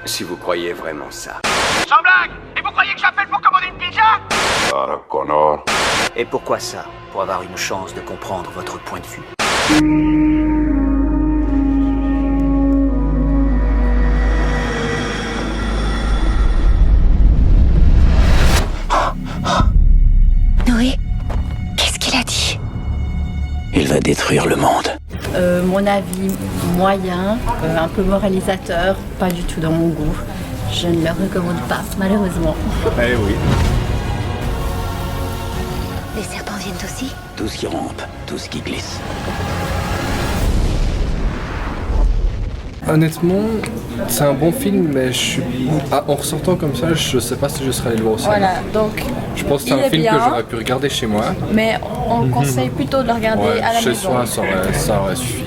Si vous croyez vraiment ça. Sans blague! Et vous croyez que j'appelle pour commander une pizza? Connor. Et pourquoi ça? Pour avoir une chance de comprendre votre point de vue. Noé, qu'est-ce qu'il a dit? Il va détruire le monde. Mon avis moyen, un peu moralisateur, pas du tout dans mon goût. Je ne le recommande pas, malheureusement. Eh oui. Les serpents viennent aussi? Tout ce qui rampe, tout ce qui glisse. Honnêtement, c'est un bon film, mais en ressortant comme ça, je sais pas si je serais allé le voir au cinéma. Voilà, donc Je pense que c'est un film que j'aurais pu regarder chez moi. mais on conseille plutôt de le regarder à la chez maison. soi, ça aurait suffi.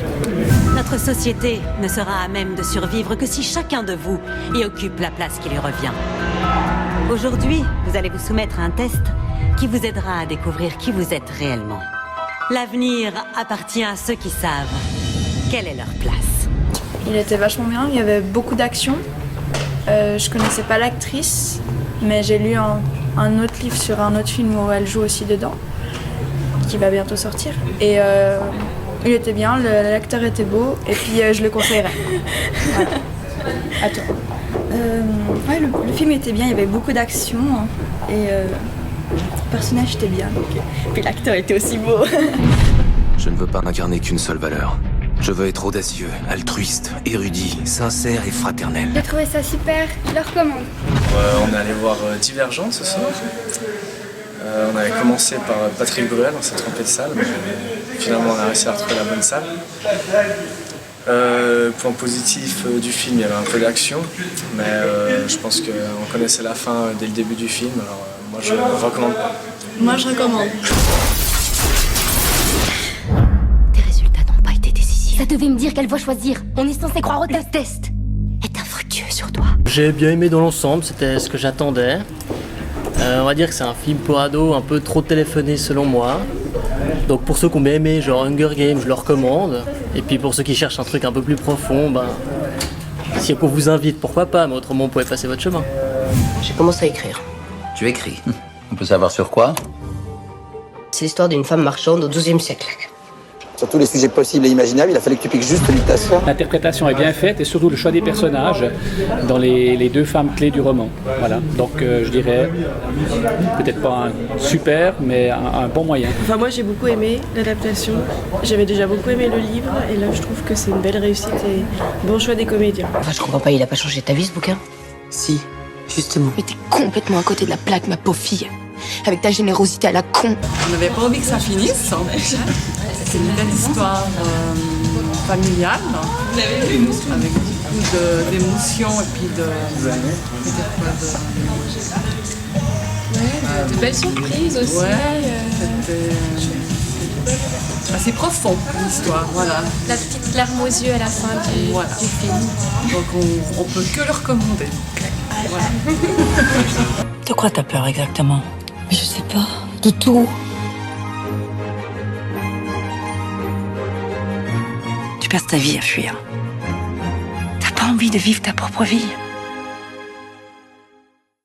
Notre société ne sera à même de survivre que si chacun de vous y occupe la place qui lui revient. Aujourd'hui, vous allez vous soumettre à un test qui vous aidera à découvrir qui vous êtes réellement. L'avenir appartient à ceux qui savent quelle est leur place. Il était vachement bien, il y avait beaucoup d'action. Je connaissais pas l'actrice, mais j'ai lu un autre livre sur un autre film où elle joue aussi dedans, qui va bientôt sortir. Et il était bien, l'acteur était beau, et puis je le conseillerais. Voilà. À toi. Ouais, le film était bien, il y avait beaucoup d'action, hein, et le personnage était bien. Donc, puis l'acteur était aussi beau. Je ne veux pas n'incarner qu'une seule valeur. Je veux être audacieux, altruiste, érudit, sincère et fraternel. J'ai trouvé ça super, je le recommande. On est allé voir Divergent ce soir. On avait commencé par Patrick Bruel, on s'est trompé de salle, mais finalement on a réussi à retrouver la bonne salle. Point positif du film, il y avait un peu d'action, mais je pense qu'on connaissait la fin dès le début du film, alors moi je ne recommande pas. Moi je recommande. Ça devait me dire qu'elle doit choisir. On est censé croire au test. Le test est infructueux sur toi. J'ai bien aimé dans l'ensemble, c'était ce que j'attendais. On va dire que c'est un film pour ados un peu trop téléphoné selon moi. Donc pour ceux qui ont bien aimé, genre Hunger Games, je le recommande. Et puis pour ceux qui cherchent un truc un peu plus profond, si on vous invite, pourquoi pas, mais autrement, vous pouvez passer votre chemin. J'ai commencé à écrire. Tu écris. On peut savoir sur quoi? C'est l'histoire d'une femme marchande au XIIe siècle. Sur tous les sujets possibles et imaginables, il a fallu que tu piques juste une tasse. L'interprétation est bien faite et surtout le choix des personnages dans les deux femmes clés du roman. Voilà. Donc je dirais peut-être pas un super, mais un bon moyen. Enfin moi j'ai beaucoup aimé l'adaptation. J'avais déjà beaucoup aimé le livre et là je trouve que c'est une belle réussite et bon choix des comédiens. Enfin je comprends pas, il a pas changé ta vie ce bouquin? Si, justement. Mais t'es complètement à côté de la plaque, ma pauvre fille. Avec ta générosité à la con. On n'avait pas envie que ça finisse. C'est une belle histoire familiale, avec beaucoup d'émotions et puis de belles surprises aussi. C'était assez profond l'histoire, voilà. La petite larme aux yeux à la fin du film. Donc on peut que le recommander. Voilà. De quoi t'as peur exactement? Je sais pas. De tout. Tu passes ta vie à fuir. T'as pas envie de vivre ta propre vie.